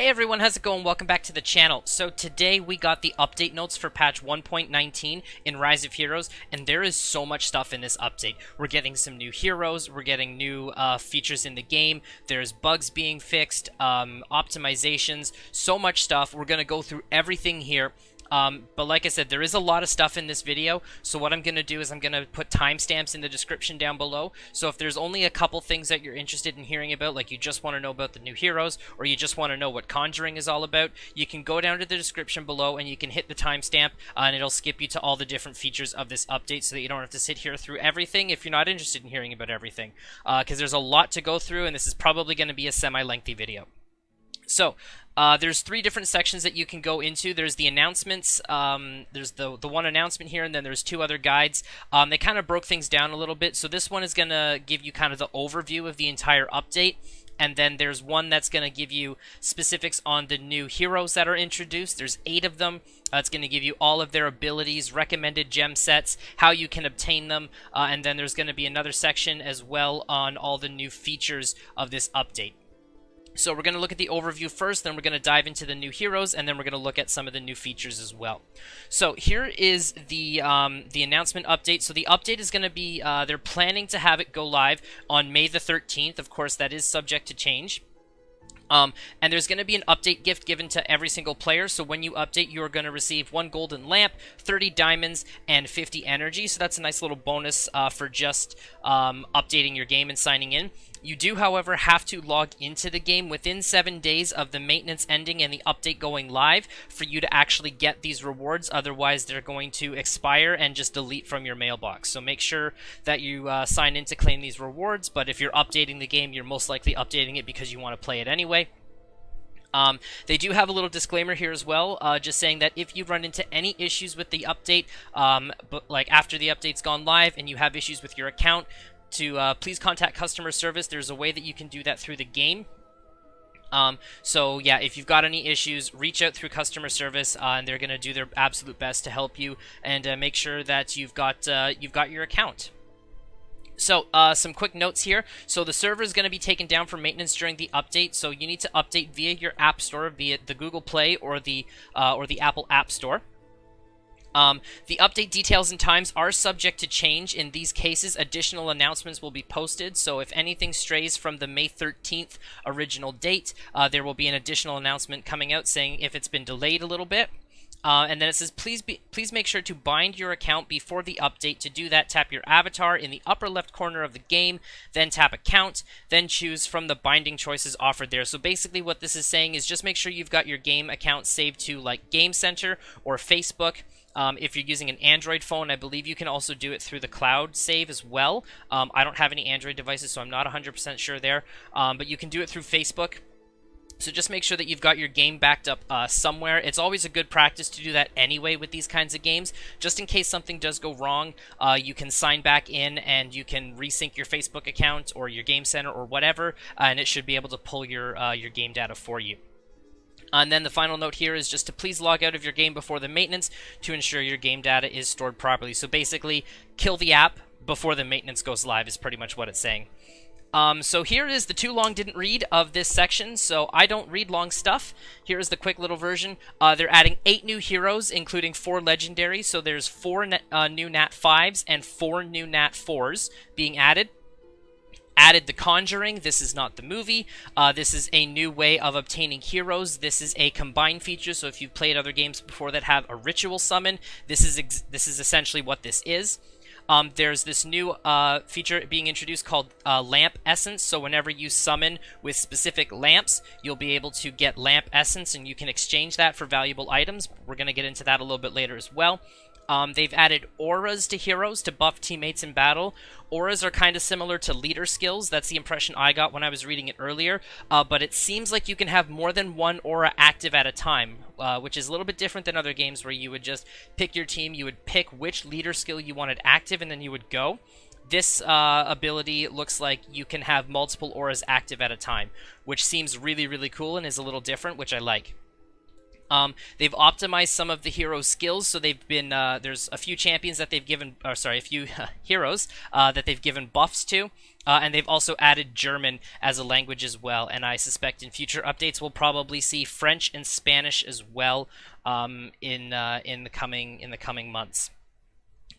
Hey everyone, how's it going? Welcome back to the channel. So today we got the update notes for patch 1.19 in Rise of Heroes, and there is so much stuff in this update. We're getting some new heroes, we're getting new features in the game, there's bugs being fixed, optimizations, so much stuff. We're going to go through everything here. But like I said, there is a lot of stuff in this video, so what I'm going to do is I'm going to put timestamps in the description down below, so if there's only a couple things that you're interested in hearing about, like you just want to know about the new heroes, or you just want to know what Conjuring is all about, you can go down to the description below and you can hit the timestamp, and it'll skip you to all the different features of this update so that you don't have to sit here through everything if you're not interested in hearing about everything, because there's a lot to go through, and this is probably going to be a semi-lengthy video. So, there's three different sections that you can go into. There's the announcements, there's the one announcement here, and then there's two other guides. They kind of broke things down a little bit, so this one is going to give you kind of the overview of the entire update, and then there's one that's going to give you specifics on the new heroes that are introduced. There's 8 of them. It's going to give you all of their abilities, recommended gem sets, how you can obtain them, and then there's going to be another section as well on all the new features of this update. So we're going to look at the overview first, then we're going to dive into the new heroes, and then we're going to look at some of the new features as well. So here is the announcement update. So the update is going to be, they're planning to have it go live on May the 13th. Of course, that is subject to change. And there's going to be an update gift given to every single player, so when you update, you're going to receive 1 golden lamp, 30 diamonds, and 50 energy, so that's a nice little bonus for just updating your game and signing in. You do, however, have to log into the game within 7 days of the maintenance ending and the update going live for you to actually get these rewards, otherwise they're going to expire and just delete from your mailbox. So make sure that you sign in to claim these rewards, but if you're updating the game, you're most likely updating it because you want to play it anyway. They do have a little disclaimer here as well, just saying that if you run into any issues with the update, but like after the update's gone live and you have issues with your account, to please contact customer service. There's a way that you can do that through the game. So yeah, if you've got any issues, reach out through customer service, and they're going to do their absolute best to help you and make sure that you've got your account. So, some quick notes here. So the server is going to be taken down for maintenance during the update, so you need to update via your app store, via the Google Play or the Apple App Store. The update details and times are subject to change. In these cases, additional announcements will be posted, so if anything strays from the May 13th original date, there will be an additional announcement coming out saying if it's been delayed a little bit. And then it says, please make sure to bind your account before the update. To do that, tap your avatar in the upper left corner of the game, then tap account, then choose from the binding choices offered there. So basically what this is saying is just make sure you've got your game account saved to like Game Center or Facebook. If you're using an Android phone, I believe you can also do it through the cloud save as well. I don't have any Android devices, so I'm not 100% sure there, but you can do it through Facebook. So just make sure that you've got your game backed up somewhere. It's always a good practice to do that anyway with these kinds of games. Just in case something does go wrong, you can sign back in and you can resync your Facebook account or your Game Center or whatever, and it should be able to pull your game data for you. And then the final note here is just to please log out of your game before the maintenance to ensure your game data is stored properly. So basically, kill the app before the maintenance goes live is pretty much what it's saying. So here is the too long didn't read of this section, so I don't read long stuff. Here is the quick little version. They're adding 8 new heroes, including 4 legendaries, so there's 4 new Nat 5s and 4 new Nat 4s being added. Added the Conjuring. This is not the movie. This is a new way of obtaining heroes. This is a combined feature, so if you've played other games before that have a ritual summon, this is essentially what this is. There's this new feature being introduced called Lamp Essence, so whenever you summon with specific lamps, you'll be able to get Lamp Essence, and you can exchange that for valuable items. We're going to get into that a little bit later as well. They've added auras to heroes to buff teammates in battle. Auras are kind of similar to leader skills. That's the impression I got when I was reading it earlier. But it seems like you can have more than one aura active at a time, which is a little bit different than other games where you would just pick your team, you would pick which leader skill you wanted active, and then you would go. This ability looks like you can have multiple auras active at a time, which seems really, really cool and is a little different, which I like. They've optimized some of the hero skills, so they've been there's a few champions that they've given, or sorry, a few heroes that they've given buffs to, and they've also added German as a language as well. And I suspect in future updates we'll probably see French and Spanish as well in the coming months.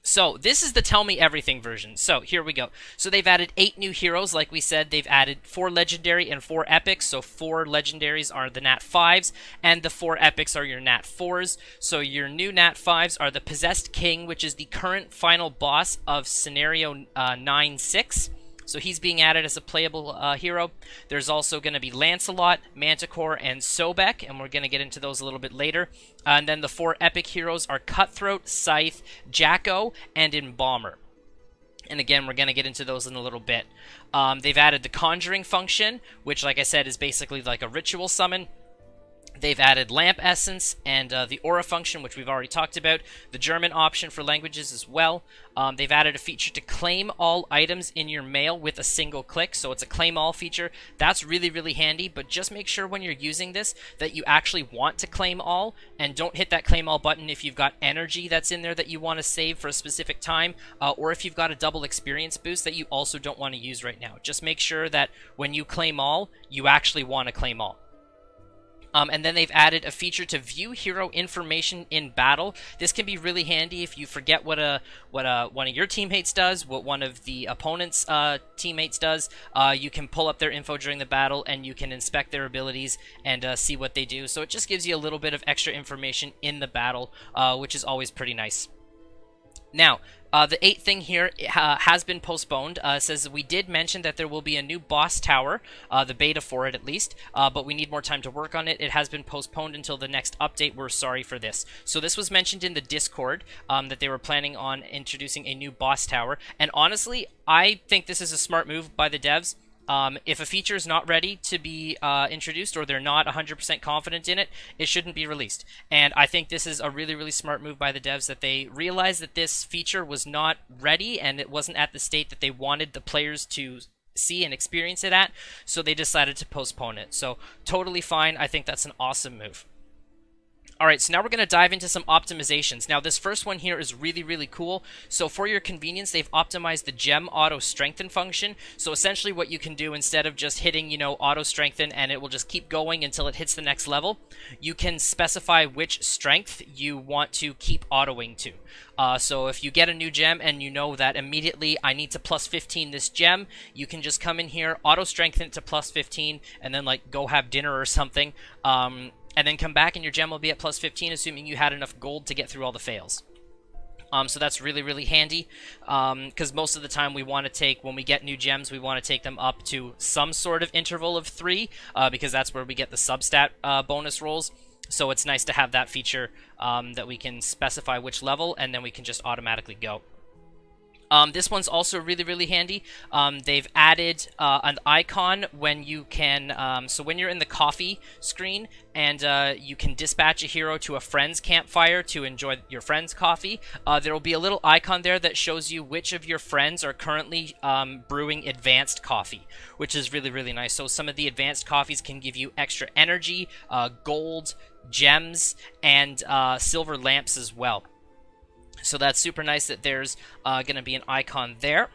So this is the Tell Me Everything version. So here we go. So they've added 8 new heroes. Like we said, they've added 4 legendary and 4 epics. So 4 legendaries are the Nat 5s, and the 4 epics are your Nat 4s. So your new Nat 5s are the Possessed King, which is the current final boss of Scenario 9-6. So he's being added as a playable hero. There's also going to be Lancelot, Manticore, and Sobek, and we're going to get into those a little bit later. And then the 4 epic heroes are Cutthroat, Scythe, Jacko, and Embaumer. And again, we're going to get into those in a little bit. They've added the Conjuring function, which, like I said, is basically like a ritual summon. They've added Lamp Essence and the Aura function, which we've already talked about. The German option for languages as well. They've added a feature to claim all items in your mail with a single click. So it's a claim all feature. That's really, really handy. But just make sure when you're using this that you actually want to claim all. And don't hit that claim all button if you've got energy that's in there that you want to save for a specific time. Or if you've got a double experience boost that you also don't want to use right now. Just make sure that when you claim all, you actually want to claim all. And then they've added a feature to view hero information in battle. This can be really handy if you forget what one of your teammates does, what one of the opponent's teammates does. You can pull up their info during the battle, and you can inspect their abilities and see what they do. So it just gives you a little bit of extra information in the battle, which is always pretty nice. Now, the 8th thing here has been postponed. It says we did mention that there will be a new boss tower, the beta for it at least, but we need more time to work on it. It has been postponed until the next update. We're sorry for this. So this was mentioned in the Discord, that they were planning on introducing a new boss tower, and honestly, I think this is a smart move by the devs. If a feature is not ready to be introduced, or they're not 100% confident in it, it shouldn't be released. And I think this is a really, really smart move by the devs, that they realized that this feature was not ready and it wasn't at the state that they wanted the players to see and experience it at, so they decided to postpone it. So totally fine. I think that's an awesome move. Alright, so now we're going to dive into some optimizations. Now, this first one here is really, really cool. So for your convenience, they've optimized the gem auto strengthen function. So essentially what you can do, instead of just hitting, auto strengthen and it will just keep going until it hits the next level, you can specify which strength you want to keep autoing to. So if you get a new gem and you know that immediately I need to plus 15 this gem, you can just come in here, auto strengthen it to plus 15, and then like go have dinner or something. And then come back and your gem will be at plus 15, assuming you had enough gold to get through all the fails. So that's really, really handy, because most of the time we want to take, when we get new gems, we want to take them up to some sort of interval of 3, because that's where we get the substat bonus rolls. So it's nice to have that feature that we can specify which level, and then we can just automatically go. This one's also really, really handy. They've added an icon when you can, so when you're in the coffee screen and you can dispatch a hero to a friend's campfire to enjoy your friend's coffee, there will be a little icon there that shows you which of your friends are currently brewing advanced coffee, which is really, really nice. So some of the advanced coffees can give you extra energy, gold, gems, and silver lamps as well. So that's super nice that there's going to be an icon there.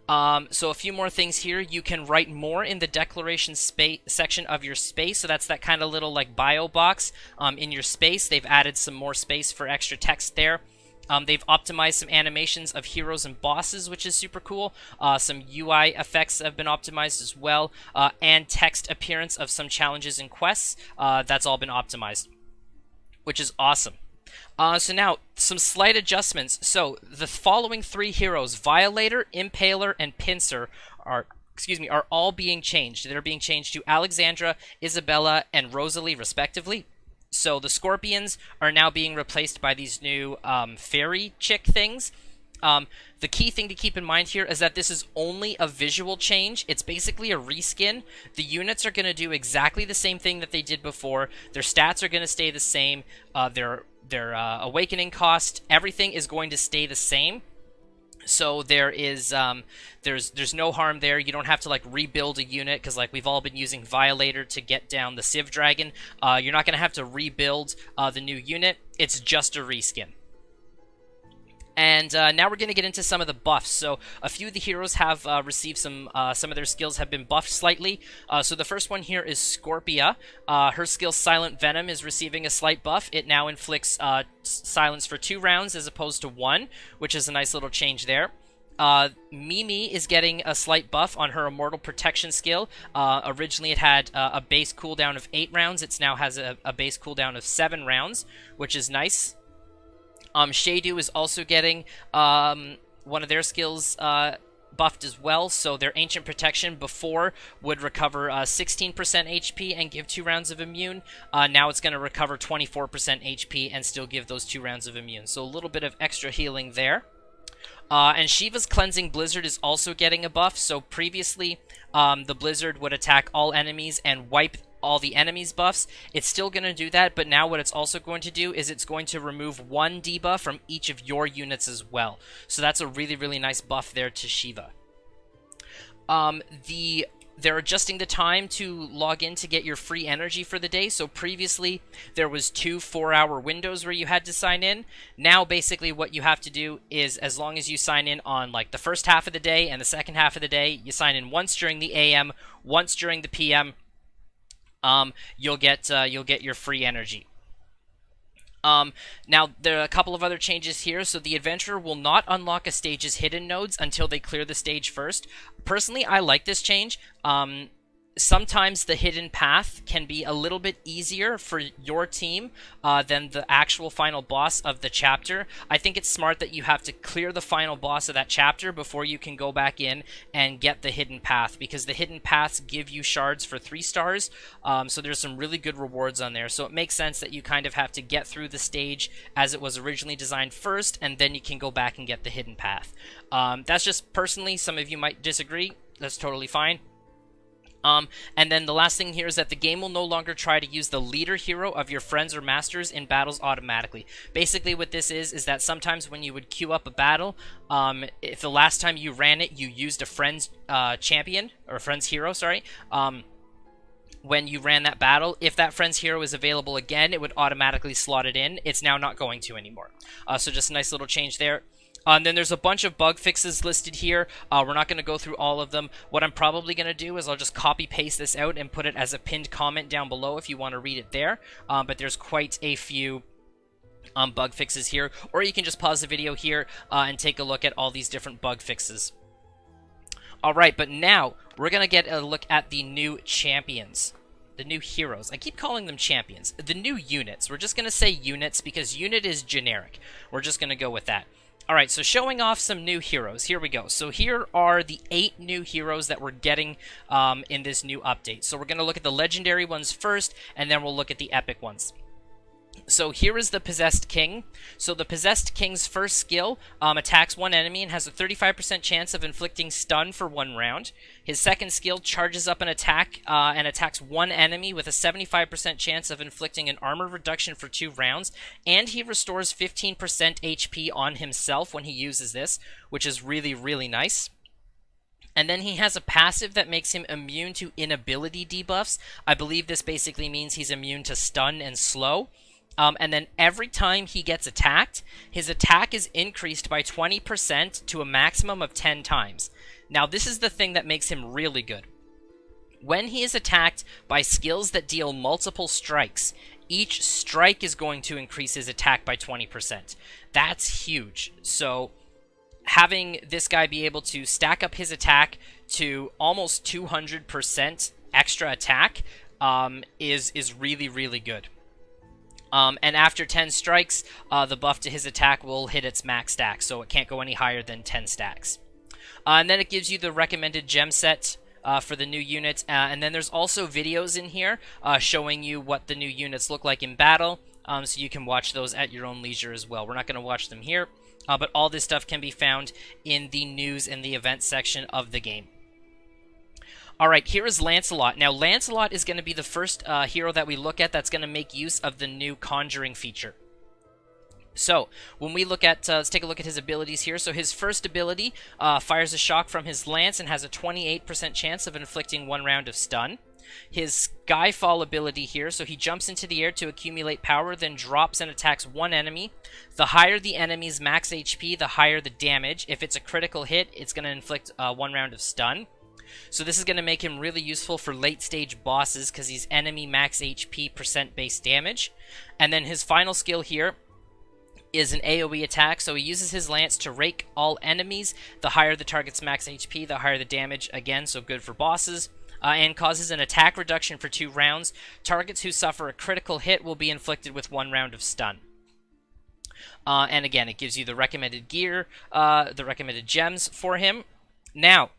So a few more things here. You can write more in the declaration section of your space. So that's that kind of little like bio box in your space. They've added some more space for extra text there. They've optimized some animations of heroes and bosses, which is super cool. Some UI effects have been optimized as well. And text appearance of some challenges and quests. That's all been optimized, which is awesome. So now, some slight adjustments. So, the following 3 heroes, Violator, Impaler, and Pincer, are all being changed. They're being changed to Alexandra, Isabella, and Rosalie, respectively. So, the Scorpions are now being replaced by these new fairy chick things. The key thing to keep in mind here is that this is only a visual change. It's basically a reskin. The units are going to do exactly the same thing that they did before. Their stats are going to stay the same. Their awakening cost, everything is going to stay the same. So there's no harm there. You don't have to like rebuild a unit because like we've all been using Violator to get down the Civ Dragon. You're not gonna have to rebuild the new unit. It's just a reskin. And now we're going to get into some of the buffs. So a few of the heroes have received some of their skills have been buffed slightly. So the first one here is Scorpia. Her skill Silent Venom is receiving a slight buff. It now inflicts silence for 2 rounds as opposed to 1, which is a nice little change there. Mimi is getting a slight buff on her Immortal Protection skill. Originally it had a base cooldown of 8 rounds. It now has a base cooldown of 7 rounds, which is nice. Shadu is also getting one of their skills buffed as well, so their Ancient Protection before would recover 16% HP and give 2 rounds of immune. Now it's going to recover 24% HP and still give those 2 rounds of immune, so a little bit of extra healing there. And Shiva's Cleansing Blizzard is also getting a buff, so previously the Blizzard would attack all enemies and wipe all the enemies' buffs. It's still going to do that, but now what it's also going to do is it's going to remove 1 debuff from each of your units as well. So that's a really, really nice buff there to Shiva. They're adjusting the time to log in to get your free energy for the day. So previously there was 2 4-hour windows where you had to sign in. Now basically what you have to do is, as long as you sign in on like the first half of the day and the second half of the day, you sign in once during the AM, once during the PM, you'll get your free energy. Now, there are a couple of other changes here. So the adventurer will not unlock a stage's hidden nodes until they clear the stage first. Personally, I like this change. Sometimes the hidden path can be a little bit easier for your team than the actual final boss of the chapter. I think it's smart that you have to clear the final boss of that chapter before you can go back in and get the hidden path, because the hidden paths give you shards for 3 stars, so there's some really good rewards on there. So it makes sense that you kind of have to get through the stage as it was originally designed first, and then you can go back and get the hidden path. That's just personally, some of you might disagree. That's totally fine. And then the last thing here is that the game will no longer try to use the leader hero of your friends or masters in battles automatically. Basically what this is that sometimes when you would queue up a battle, if the last time you ran it you used a friend's champion, or a friend's hero, sorry, when you ran that battle, if that friend's hero is available again, it would automatically slot it in. It's now not going to anymore. So just a nice little change there. And then there's a bunch of bug fixes listed here. We're not going to go through all of them. What I'm probably going to do is I'll just copy paste this out and put it as a pinned comment down below if you want to read it there. But there's quite a few bug fixes here. Or you can just pause the video here and take a look at all these different bug fixes. Alright, but now we're going to get a look at the new champions. The new heroes. I keep calling them champions. The new units. We're just going to say units because unit is generic. We're just going to go with that. Alright, so showing off some new heroes. Here we go. So here are the 8 new heroes that we're getting in this new update. So we're going to look at the legendary ones first, and then we'll look at the epic ones. So here is the Possessed King. So the Possessed King's first skill attacks one enemy and has a 35% chance of inflicting stun for 1 round. His second skill charges up an attack and attacks one enemy with a 75% chance of inflicting an armor reduction for 2 rounds. And he restores 15% HP on himself when he uses this, which is really, really nice. And then he has a passive that makes him immune to inability debuffs. I believe this basically means he's immune to stun and slow. And then every time he gets attacked, his attack is increased by 20% to a maximum of 10 times. Now, this is the thing that makes him really good. When he is attacked by skills that deal multiple strikes, each strike is going to increase his attack by 20%. That's huge. So having this guy be able to stack up his attack to almost 200% extra attack is really, really good. And after 10 strikes, the buff to his attack will hit its max stack, so it can't go any higher than 10 stacks. And then it gives you the recommended gem set for the new unit, and then there's also videos in here showing you what the new units look like in battle, so you can watch those at your own leisure as well. We're not going to watch them here, but all this stuff can be found in the news and the events section of the game. Alright, here is Lancelot. Now, Lancelot is going to be the first hero that we look at that's going to make use of the new Conjuring feature. So when we look at, let's take a look at his abilities here. So his first ability fires a shock from his lance and has a 28% chance of inflicting 1 round of stun. His Skyfall ability here, so he jumps into the air to accumulate power, then drops and attacks one enemy. The higher the enemy's max HP, the higher the damage. If it's a critical hit, it's going to inflict 1 round of stun. So this is going to make him really useful for late stage bosses because he's enemy max HP percent base damage. And then his final skill here is an AoE attack, so he uses his lance to rake all enemies. The higher the target's max HP, the higher the damage, again, so good for bosses. And causes an attack reduction for 2 rounds. Targets who suffer a critical hit will be inflicted with 1 round of stun. And again, it gives you the recommended gear, the recommended gems for him. Now,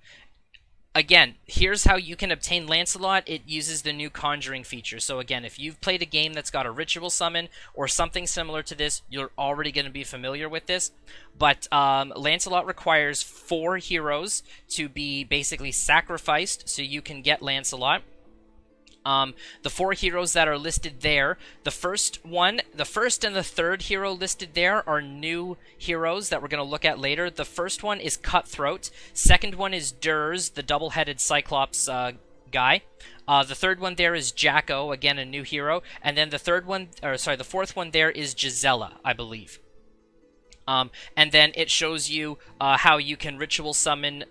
again, here's how you can obtain Lancelot. It uses the new Conjuring feature. So again, if you've played a game that's got a ritual summon or something similar to this, you're already going to be familiar with this. But Lancelot requires 4 heroes to be basically sacrificed so you can get Lancelot. The 4 heroes that are listed there, the first and the third hero listed there are new heroes that we're going to look at later. The first one is Cutthroat. Second one is Durs, the double-headed Cyclops guy. The third one there is Jacko, again a new hero. And then the fourth one there is Gisela, I believe. And then it shows you how you can ritual summon,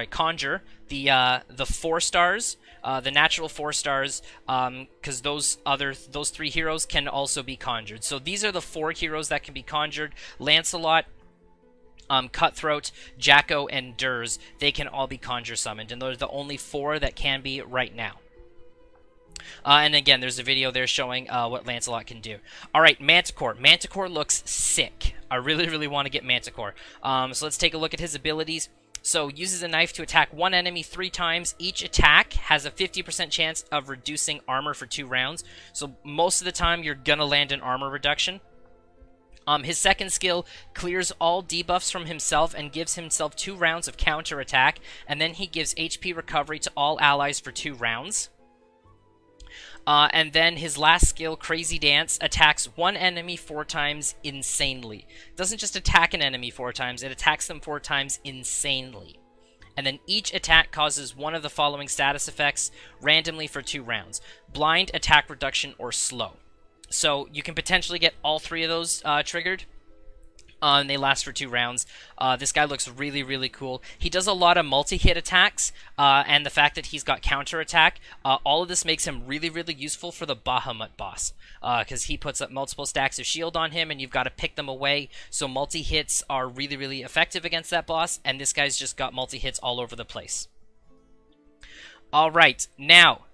conjure the 4 stars. The natural 4 stars, because those 3 heroes can also be conjured. So these are the 4 heroes that can be conjured. Lancelot, Cutthroat, Jacko, and Durs. They can all be conjure summoned, and those are the only 4 that can be right now. And again, there's a video there showing what Lancelot can do. Alright, Manticore. Manticore looks sick. I really, really want to get Manticore. So let's take a look at his abilities. So, uses a knife to attack one enemy 3 times. Each attack has a 50% chance of reducing armor for 2 rounds. So, most of the time, you're gonna land an armor reduction. His second skill clears all debuffs from himself and gives himself 2 rounds of counter attack. And then he gives HP recovery to all allies for 2 rounds. And then his last skill, Crazy Dance, attacks one enemy 4 times insanely. It doesn't just attack an enemy 4 times, it attacks them 4 times insanely. And then each attack causes one of the following status effects randomly for 2 rounds. Blind, attack reduction, or slow. So you can potentially get all 3 of those triggered. And they last for 2 rounds. This guy looks really, really cool. He does a lot of multi-hit attacks, and the fact that he's got counter-attack, all of this makes him really, really useful for the Bahamut boss, because he puts up multiple stacks of shield on him, and you've got to pick them away, so multi-hits are really, really effective against that boss, and this guy's just got multi-hits all over the place. Alright, now,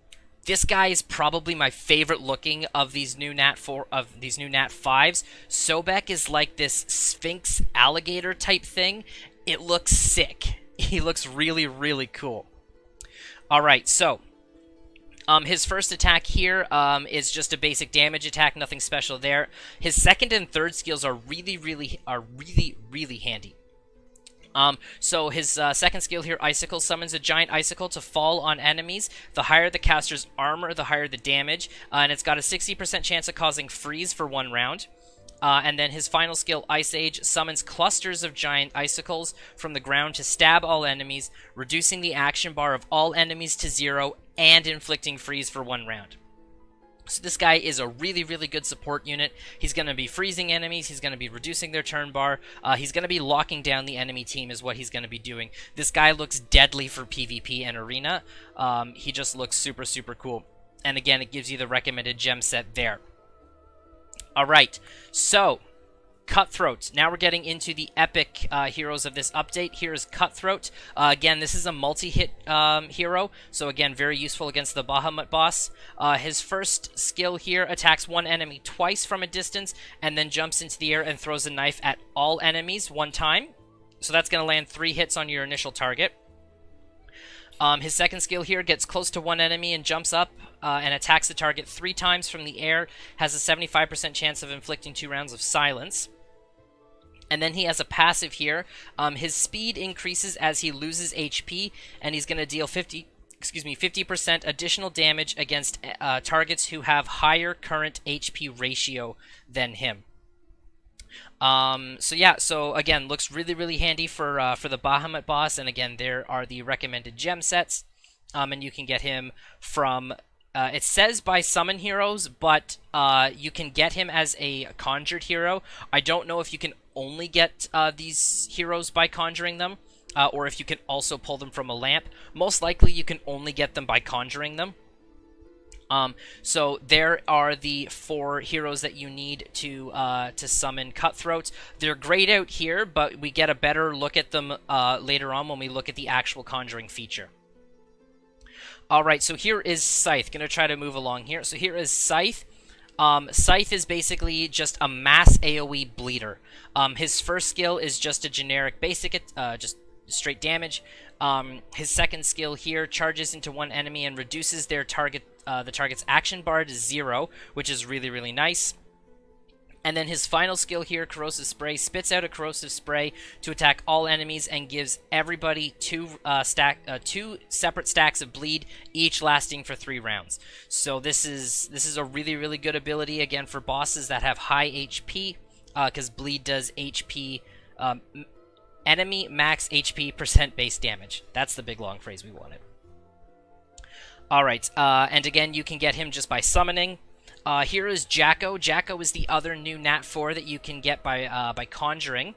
this guy is probably my favorite looking of these new Nat 5s. Sobek is like this Sphinx alligator type thing. It looks sick. He looks really, really cool. Alright, so his first attack here is just a basic damage attack, nothing special there. His second and third skills are really, really handy. So his second skill here, Icicle, summons a giant icicle to fall on enemies. The higher the caster's armor, the higher the damage, and it's got a 60% chance of causing freeze for 1 round. And then his final skill, Ice Age, summons clusters of giant icicles from the ground to stab all enemies, reducing the action bar of all enemies to 0 and inflicting freeze for 1 round. So this guy is a really, really good support unit. He's going to be freezing enemies. He's going to be reducing their turn bar. He's going to be locking down the enemy team is what he's going to be doing. This guy looks deadly for PvP and Arena. He just looks super, super cool. And again, it gives you the recommended gem set there. Alright, so Cutthroat. Now we're getting into the epic heroes of this update. Here's Cutthroat. Again, this is a multi-hit hero, so again, very useful against the Bahamut boss. His first skill here attacks one enemy twice from a distance, and then jumps into the air and throws a knife at all enemies 1 time. So that's going to land 3 hits on your initial target. His second skill here gets close to one enemy and jumps up and attacks the target 3 times from the air. Has a 75% chance of inflicting 2 rounds of silence. And then he has a passive here. His speed increases as he loses HP, and he's going to deal 50% additional damage against targets who have higher current HP ratio than him. So yeah, so again, looks really, really handy for the Bahamut boss, and again, there are the recommended gem sets, and you can get him from, it says by summon heroes, but you can get him as a conjured hero. I don't know if you can only get these heroes by conjuring them, or if you can also pull them from a lamp. Most likely, you can only get them by conjuring them. So there are the 4 heroes that you need to summon Cutthroat. They're grayed out here, but we get a better look at them later on when we look at the actual Conjuring feature. Alright, so here is Scythe. Gonna try to move along here. So here is Scythe. Scythe is basically just a mass AoE bleeder. His first skill is just a generic basic, just straight damage. His second skill here charges into one enemy and reduces their the target's action bar to 0, which is really, really nice. And then his final skill here, Corrosive Spray, spits out a corrosive spray to attack all enemies and gives everybody 2 separate stacks of bleed, each lasting for 3 rounds. So this is a really, really good ability, again, for bosses that have high HP, because bleed does HP, enemy max HP % base damage. That's the big long phrase we wanted. Alright, and again, you can get him just by summoning. Here is Jacko. Jacko is the other new Nat 4 that you can get by conjuring.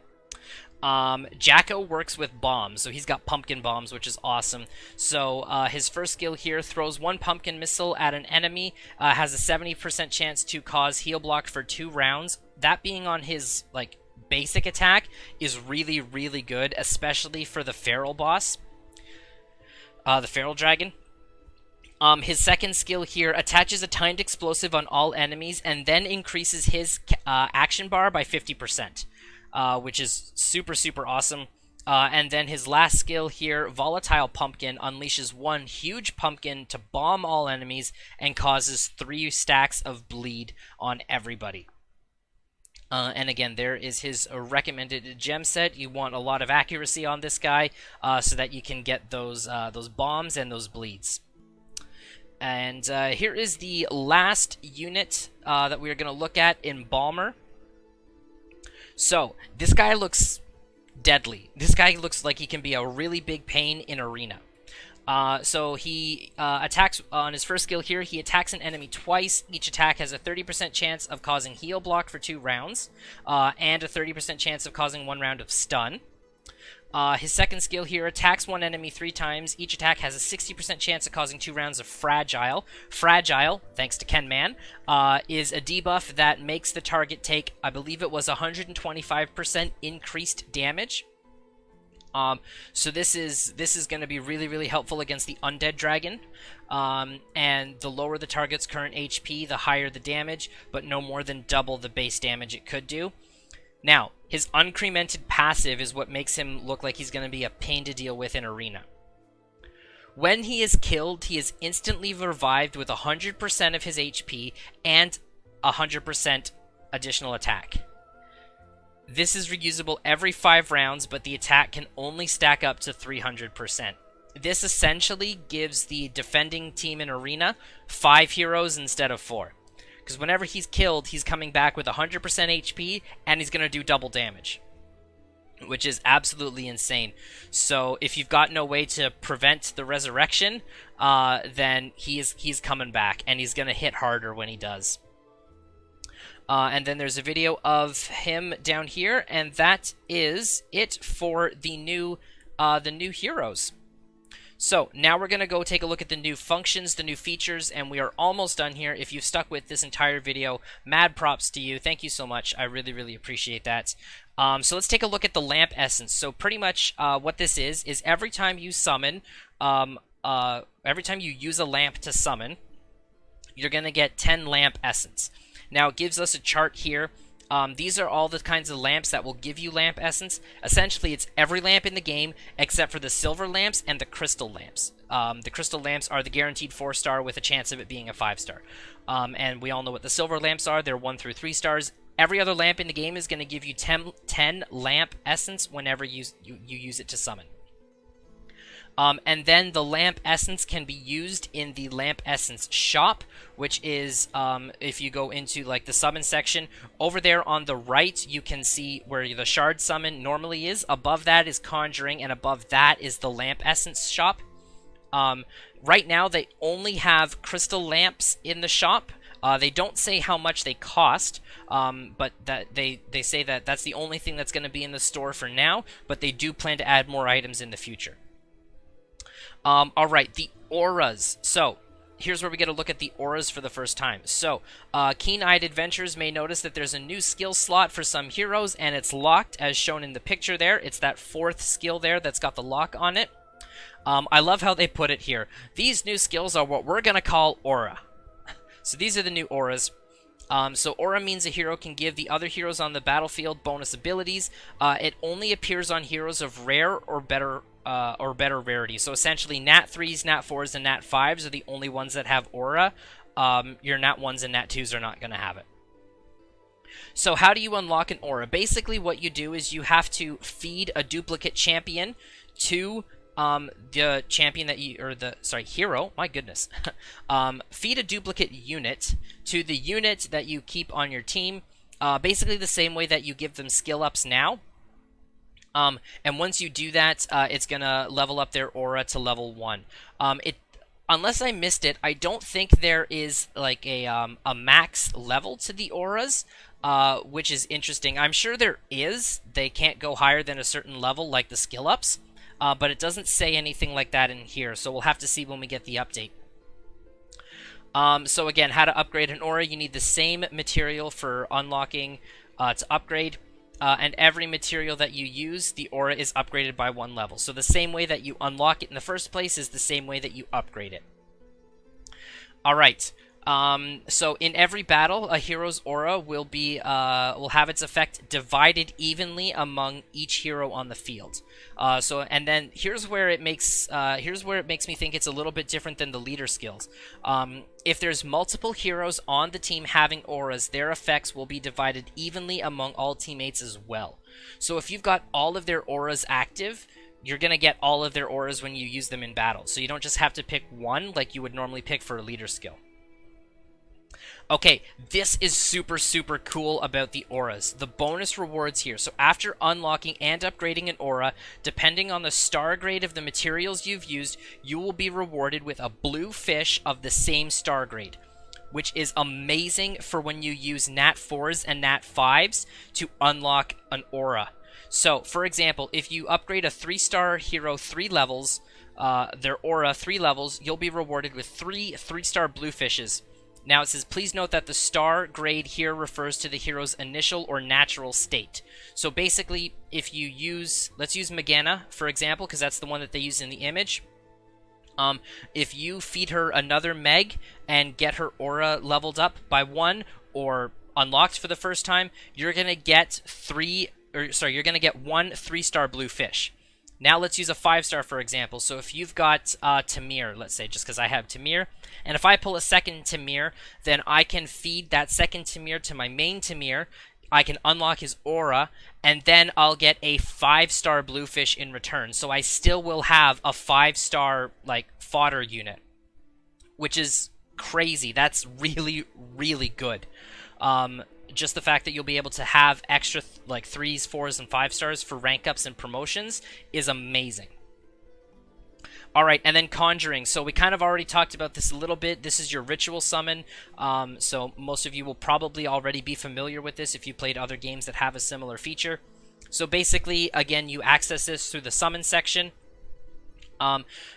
Jacko works with bombs, so he's got pumpkin bombs, which is awesome. So his first skill here throws 1 pumpkin missile at an enemy, has a 70% chance to cause heal block for 2 rounds. That being on his basic attack is really, really good, especially for the feral boss, the feral dragon. His second skill here attaches a timed explosive on all enemies and then increases his action bar by 50%, which is super, super awesome. And then his last skill here, Volatile Pumpkin, unleashes 1 huge pumpkin to bomb all enemies and causes 3 stacks of bleed on everybody. And again, there is his recommended gem set. You want a lot of accuracy on this guy so that you can get those bombs and those bleeds. And here is the last unit that we're going to look at, Embalmer. So, this guy looks deadly. This guy looks like he can be a really big pain in Arena. So he attacks on his first skill here. He attacks an enemy twice. Each attack has a 30% chance of causing heal block for 2 rounds, and a 30% chance of causing 1 round of stun. His second skill here attacks 1 enemy 3 times. Each attack has a 60% chance of causing 2 rounds of Fragile. Fragile, thanks to Ken Man, is a debuff that makes the target take, I believe it was 125% increased damage. So this is going to be really, really helpful against the Undead Dragon. And the lower the target's current HP, the higher the damage, but no more than double the base damage it could do. Now, his uncremented passive is what makes him look like he's going to be a pain to deal with in Arena. When he is killed, he is instantly revived with 100% of his HP and 100% additional attack. This is reusable every 5 rounds, but the attack can only stack up to 300%. This essentially gives the defending team in Arena 5 heroes instead of 4. Because whenever he's killed, he's coming back with 100% HP, and he's going to do double damage, which is absolutely insane. So if you've got no way to prevent the resurrection, then he's coming back, and he's going to hit harder when he does. And then there's a video of him down here, and that is it for the new heroes. So now we're going to go take a look at the new functions, the new features, and we are almost done here. If you've stuck with this entire video, mad props to you. Thank you so much. I really, really appreciate that. So let's take a look at the lamp essence. So pretty much what this is every time you summon, every time you use a lamp to summon, you're going to get 10 lamp essence. Now it gives us a chart here. These are all the kinds of lamps that will give you lamp essence. Essentially, it's every lamp in the game except for the silver lamps and the crystal lamps. The crystal lamps are the guaranteed 4-star with a chance of it being a 5-star. And we all know what the silver lamps are. They're 1 through 3 stars. Every other lamp in the game is going to give you 10 lamp essence whenever you use it to summon. And then the lamp essence can be used in the lamp essence shop, which is if you go into like the summon section, over there on the right you can see where the shard summon normally is. Above that is Conjuring, and above that is the lamp essence shop. Right now they only have crystal lamps in the shop. They don't say how much they cost, but that they say that that's the only thing that's going to be in the store for now, but they do plan to add more items in the future. Alright, the auras. So, here's where we get a look at the auras for the first time. So, keen-eyed adventurers may notice that there's a new skill slot for some heroes, and it's locked, as shown in the picture there. It's that 4th skill there that's got the lock on it. I love how they put it here. These new skills are what we're going to call aura. So these are the new auras. So aura means a hero can give the other heroes on the battlefield bonus abilities. It only appears on heroes of rare or better rarity. So essentially, Nat 3s, Nat 4s, and Nat 5s are the only ones that have aura. Your Nat 1s and Nat 2s are not going to have it. So how do you unlock an aura? Basically, what you do is you have to feed a duplicate champion to the champion that you, or the, sorry, hero, my goodness. Feed a duplicate unit to the unit that you keep on your team, basically the same way that you give them skill ups now. And once you do that, it's gonna level up their aura to level 1. Unless I missed it, I don't think there is like a max level to the auras, which is interesting. I'm sure there is. They can't go higher than a certain level like the skill ups. But it doesn't say anything like that in here, so we'll have to see when we get the update. So again, how to upgrade an aura. You need the same material for unlocking to upgrade, and every material that you use, the aura is upgraded by 1 level. So the same way that you unlock it in the first place is the same way that you upgrade it. Alright. So in every battle, a hero's aura will be will have its effect divided evenly among each hero on the field. And then here's where it makes me think it's a little bit different than the leader skills. If there's multiple heroes on the team having auras, their effects will be divided evenly among all teammates as well. So if you've got all of their auras active, you're gonna get all of their auras when you use them in battle. So you don't just have to pick one like you would normally pick for a leader skill. Okay, this is super, super cool about the auras. The bonus rewards here. So after unlocking and upgrading an aura, depending on the star grade of the materials you've used, you will be rewarded with a blue fish of the same star grade, which is amazing for when you use Nat 4s and Nat 5s to unlock an aura. So, for example, if you upgrade a 3-star hero 3 levels, their aura 3 levels, you'll be rewarded with 3 3-star blue fishes. Now it says, please note that the star grade here refers to the hero's initial or natural state. So basically, if you use, let's use Magana, for example, because that's the one that they use in the image. If you feed her another Meg and get her aura leveled up by 1 or unlocked for the first time, you're going to get you're going to get 1 3-star blue fish. Now let's use a 5-star, for example. So if you've got Tamir, let's say, just because I have Tamir, and if I pull a second Tamir, then I can feed that second Tamir to my main Tamir, I can unlock his aura, and then I'll get a 5-star bluefish in return. So I still will have a 5-star, like, fodder unit, which is crazy. That's really, really good. Just the fact that you'll be able to have extra like 3s, 4s, and 5-stars for rank ups and promotions is amazing. Alright, and then Conjuring. So we kind of already talked about this a little bit. This is your ritual summon. So most of you will probably already be familiar with this if you played other games that have a similar feature. So basically, again, you access this through the summon section.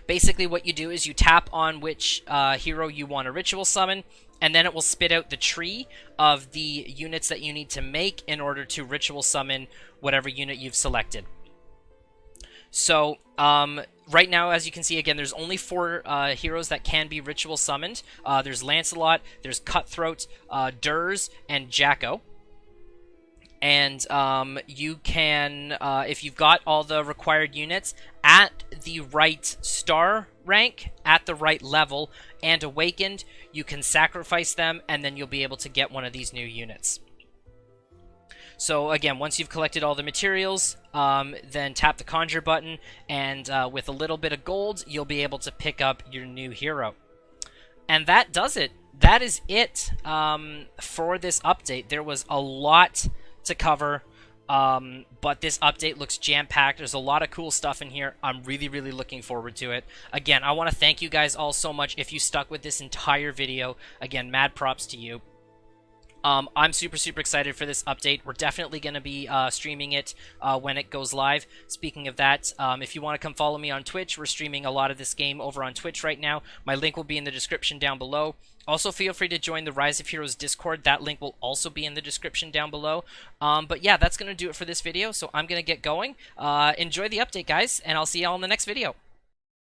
Basically what you do is you tap on which hero you want to ritual summon, and then it will spit out the tree of the units that you need to make in order to ritual summon whatever unit you've selected. So, right now, as you can see, again, there's only 4 heroes that can be ritual summoned. There's Lancelot, there's Cutthroat, Durs, and Jacko. And you can, if you've got all the required units at the right star rank, at the right level, and awakened, you can sacrifice them, and then you'll be able to get one of these new units. So again, once you've collected all the materials, then tap the conjure button, and with a little bit of gold, you'll be able to pick up your new hero. And that does it. That is it for this update. There was a lot to cover, but this update looks jam-packed. There's a lot of cool stuff in here. I'm really, really looking forward to it. Again, I want to thank you guys all so much. If you stuck with this entire video, again, mad props to you. I'm super, super excited for this update. We're definitely going to be streaming it when it goes live. Speaking of that, if you want to come follow me on Twitch, we're streaming a lot of this game over on Twitch right now. My link will be in the description down below. Also, feel free to join the Rise of Heroes Discord. That link will also be in the description down below. But yeah, that's going to do it for this video, so I'm going to get going. Enjoy the update, guys, and I'll see y'all in the next video.